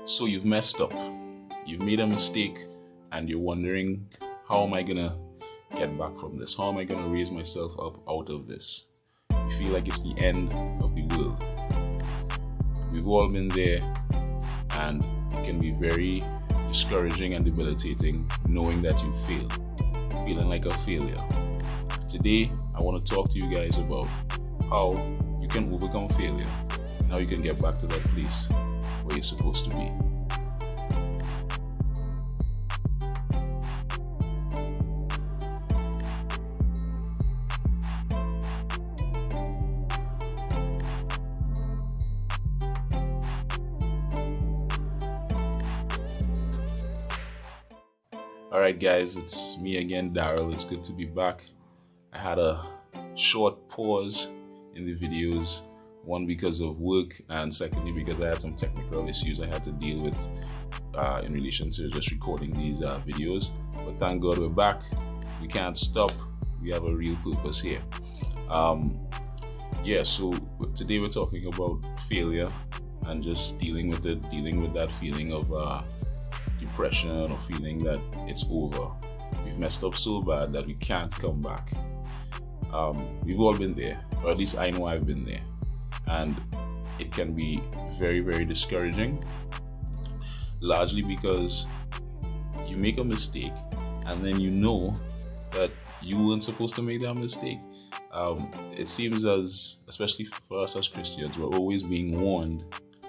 So you've messed up, you've made a mistake, and you're wondering, how am I gonna get back from this? How am I gonna raise myself up out of this? You feel like it's the end of the world. We've all been there, and it can be very discouraging and debilitating knowing that you failed, feeling like a failure. Today, I want to talk to you guys about how you can overcome failure and how you can get back to that place where you're supposed to be. Alright guys, it's me again, Daryl. It's good to be back. I had a short pause in the videos, one because of work, and secondly because I had some technical issues I had to deal with in relation to just recording these videos. But thank God we're back. We can't stop. We have a real purpose here. So today we're talking about failure and just dealing with that feeling of depression or feeling that it's over. We've messed up so bad that we can't come back. We've all been there, or at least I know I've been there, and it can be very, very discouraging, largely because you make a mistake and then you know that you weren't supposed to make that mistake. It seems as, especially for us as Christians, we're always being warned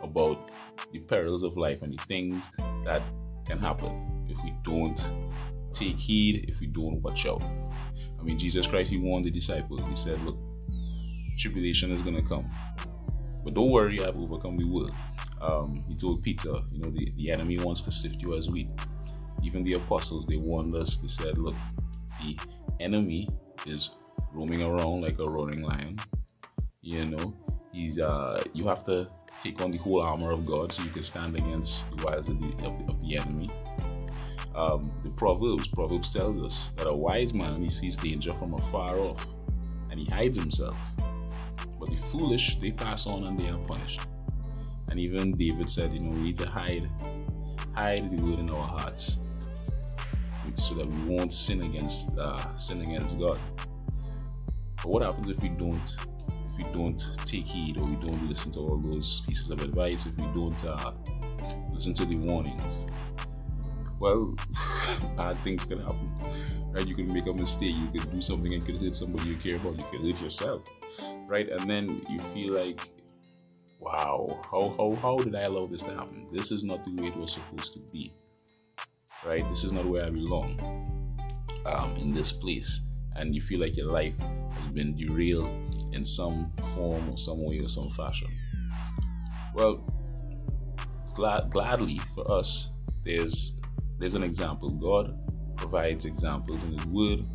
about the perils of life and the things that can happen if we don't take heed, if we don't watch out. I mean, Jesus Christ, he warned the disciples. He said, look, tribulation is going to come, but don't worry, I've overcome the world. He told Peter, the enemy wants to sift you as wheat. Even the apostles, they warned us. They said, look, the enemy is roaming around like a roaring lion. He's you have to take on the whole armor of God so you can stand against the wiles of the enemy. The Proverbs tells us that a wise man, he sees danger from afar off and he hides himself. But the foolish, they pass on and they are punished. And even David said, we need to hide the word in our hearts so that we won't sin against God. But what happens if we don't take heed, or we don't listen to all those pieces of advice, if we don't listen to the warnings? Well, bad things can happen, right? You can make a mistake, you could do something and could hurt somebody you care about, you could hurt yourself, right? And then you feel like, wow, how did I allow this to happen? This is not the way it was supposed to be, right? This is not where I belong, in this place. And you feel like your life has been derailed in some form or some way or some fashion. Well, gladly for us, there's an example. God provides examples in His Word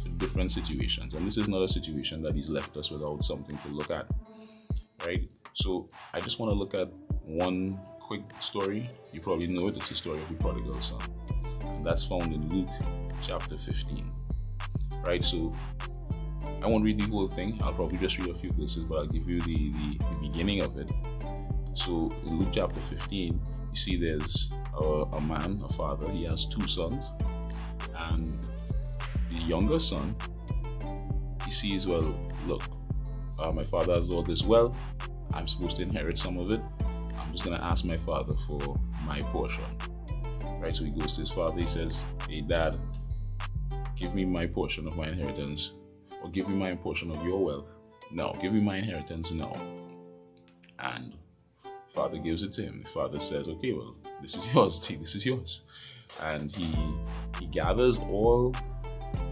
for different situations. And this is not a situation that He's left us without something to look at, right? So I just want to look at one quick story. You probably know it. It's the story of the prodigal son. And that's found in Luke chapter 15. Right, so I won't read the whole thing. I'll probably just read a few verses, but I'll give you the beginning of it. So in Luke chapter 15, you see there's a man, a father. He has two sons, and the younger son, he sees, well, look, my father has all this wealth. I'm supposed to inherit some of it. I'm just going to ask my father for my portion. Right, so he goes to his father. He says, hey, Dad, give me my portion of my inheritance, or give me my portion of your wealth. No, give me my inheritance now. And father gives it to him. The father says, okay, well, this is yours. See, this is yours. And he gathers all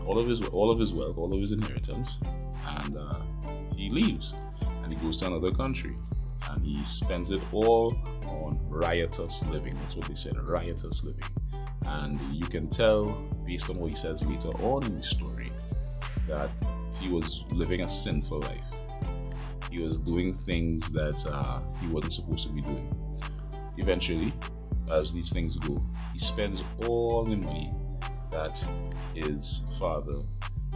of his wealth, all of his inheritance, and he leaves. And he goes to another country, and he spends it all on riotous living. That's what they said, riotous living. And you can tell, based on what he says later on in the story, that he was living a sinful life. He was doing things that he wasn't supposed to be doing. Eventually, as these things go, he spends all the money that his father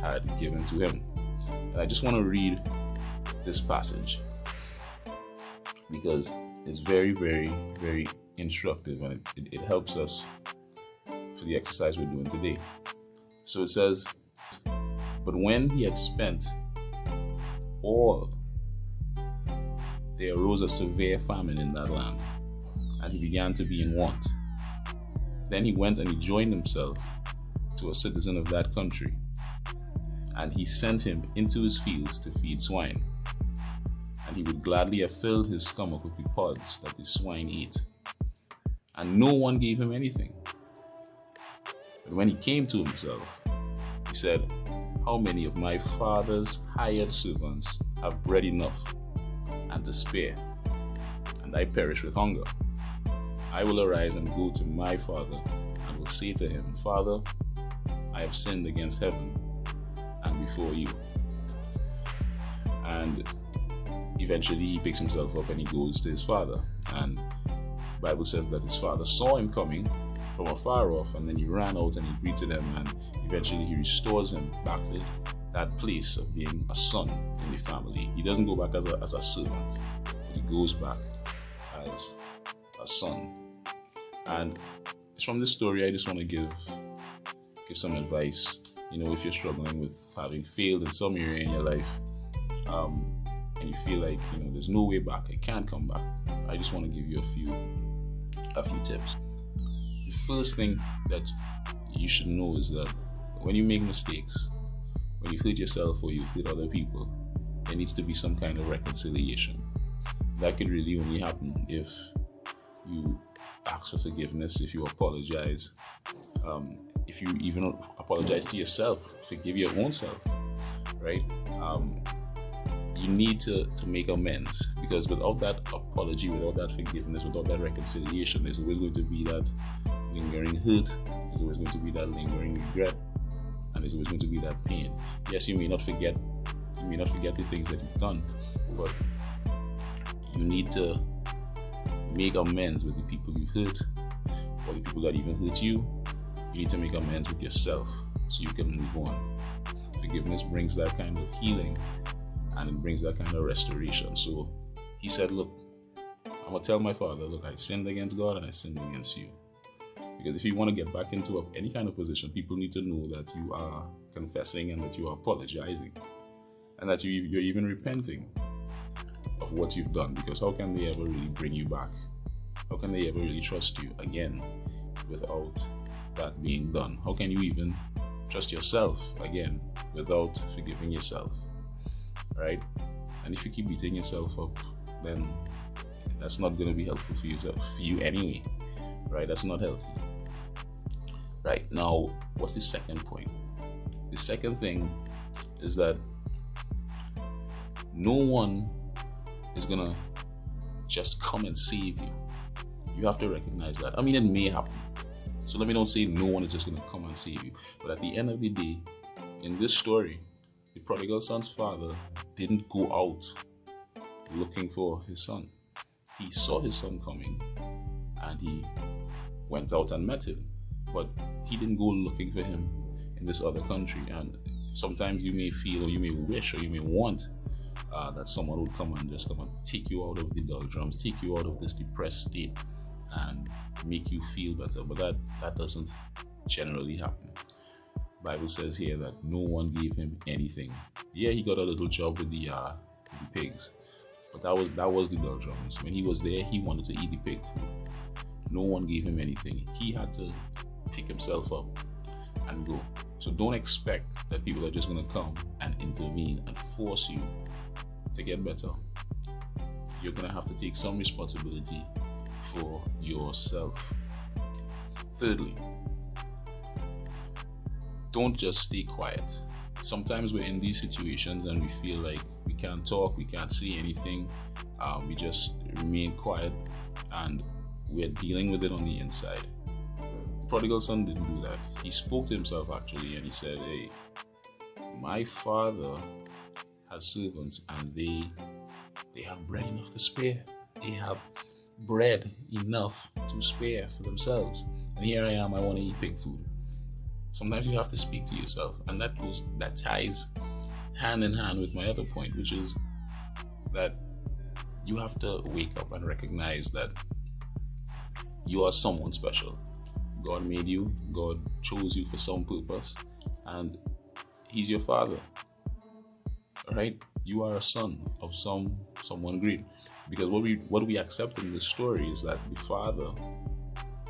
had given to him. And I just want to read this passage because it's very, very, very instructive, and it helps us for the exercise we're doing today. So it says, but when he had spent all, there arose a severe famine in that land, and he began to be in want. Then he went and he joined himself to a citizen of that country, and he sent him into his fields to feed swine. And he would gladly have filled his stomach with the pods that the swine ate, and no one gave him anything. But when he came to himself, he said, how many of my father's hired servants have bread enough and to spare, and I perish with hunger? I will arise and go to my father, and will say to him, Father, I have sinned against heaven and before you. And eventually he picks himself up and he goes to his father. And the Bible says that his father saw him coming from afar off, and then he ran out and he greeted him, and eventually he restores him back to that place of being a son in the family. He doesn't go back as a servant. He goes back as a son. And it's from this story I just want to give some advice. If you're struggling with having failed in some area in your life, and you feel like there's no way back, I can't come back, I just want to give you a few tips. The first thing that you should know is that when you make mistakes, when you hurt yourself or you hurt other people, there needs to be some kind of reconciliation. That could really only happen if you ask for forgiveness, if you apologize, if you even apologize to yourself, forgive your own self, right? You need to make amends, because without that apology, without that forgiveness, without that reconciliation, there's always going to be that lingering hurt, there's always going to be that lingering regret, and there's always going to be that pain. Yes, you may not forget the things that you've done, but you need to make amends with the people you've hurt, or the people that even hurt you. You need to make amends with yourself so you can move on. Forgiveness brings that kind of healing, and it brings that kind of restoration. So he said, look, I'm going to tell my father, look, I sinned against God and I sinned against you. Because if you want to get back into any kind of position, people need to know that you are confessing and that you are apologizing, and that you're even repenting of what you've done. Because how can they ever really bring you back? How can they ever really trust you again without that being done? How can you even trust yourself again without forgiving yourself, right? And if you keep beating yourself up, then that's not going to be helpful for you anyway, right? That's not healthy. Right, now what's the second point? The second thing is that no one is gonna just come and save you. You have to recognize that. I mean, it may happen. So let me not say no one is just gonna come and save you. But at the end of the day, in this story, the prodigal son's father didn't go out looking for his son. He saw his son coming and he went out and met him. But he didn't go looking for him in this other country. And sometimes you may feel, or you may wish, or you may want that someone would come and take you out of the doldrums, take you out of this depressed state and make you feel better. But that doesn't generally happen. Bible says here that no one gave him anything. Yeah, he got a little job with the pigs, but that was the doldrums. When he was there, he wanted to eat the pig food. No one gave him anything. He had to pick himself up and go. So don't expect that people are just going to come and intervene and force you to get better. You're going to have to take some responsibility for yourself. Thirdly, don't just stay quiet. Sometimes we're in these situations and we feel like we can't talk, we can't say anything. We just remain quiet and we're dealing with it on the inside. The prodigal son didn't do that. He spoke to himself actually, and he said, hey, my father has servants and they have bread enough to spare. They have bread enough to spare for themselves. And here I am, I want to eat pig food. Sometimes you have to speak to yourself, and that ties hand in hand with my other point, which is that you have to wake up and recognize that You are someone special. God made you. God chose you for some purpose, and He's your Father. All right, you are a son of someone great. Because what we accept in this story is that the Father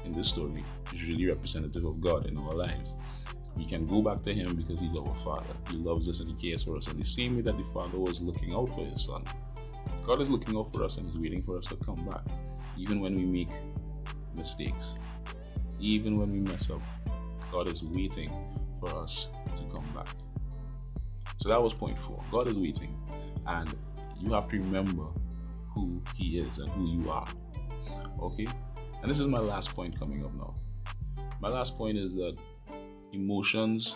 in this story is really representative of God in our lives. We can go back to Him because He's our Father. He loves us and He cares for us. And the same way that the Father was looking out for His Son, God is looking out for us and He's waiting for us to come back. Even when we make mistakes, even when we mess up, God is waiting for us to come back. So that was point 4. God is waiting, and you have to remember who He is and who you are. Okay? And this is my last point coming up now. My last point is that emotions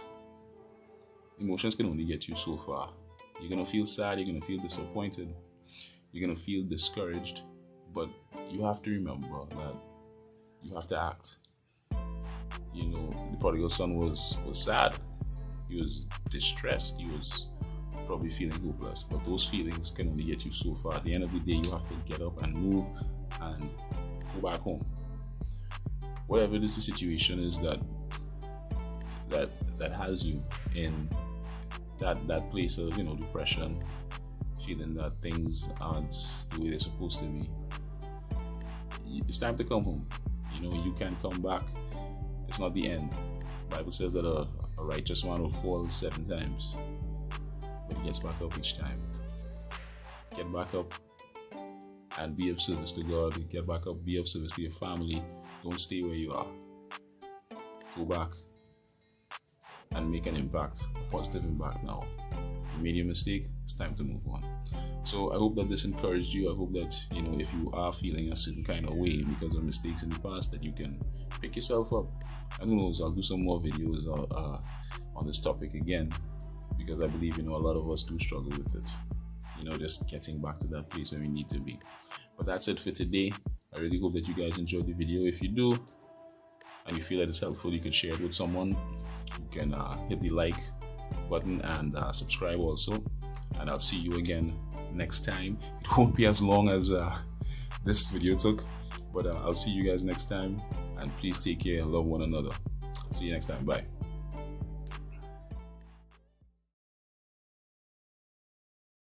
can only get you so far. You're going to feel sad, you're going to feel disappointed, you're going to feel discouraged, but you have to remember that you have to act. You know, the prodigal son was sad, he was distressed, he was probably feeling hopeless, but those feelings can only get you so far. At the end of the day, you have to get up and move and go back home. Whatever it is, the situation is that has you in that place of, you know, depression, feeling that things aren't the way they're supposed to be. It's time to come home. You know, you can come back. It's not the end. The Bible says that a righteous man will fall 7 times, but he gets back up each time. Get back up and be of service to God. Get back up, be of service to your family. Don't stay where you are. Go back and make an impact, a positive impact now. You made your mistake, it's time to move on. So I hope that this encouraged you. I hope that, you know, if you are feeling a certain kind of way because of mistakes in the past, that you can pick yourself up. And who knows, I'll do some more videos on this topic again, because I believe, you know, a lot of us do struggle with it. You know, just getting back to that place where we need to be. But that's it for today. I really hope that you guys enjoyed the video. If you do, and you feel that it's helpful, you can share it with someone. You can hit the like button and subscribe also. And I'll see you again next time. It won't be as long as this video took, but I'll see you guys next time. And please take care and love one another. See you next time. Bye.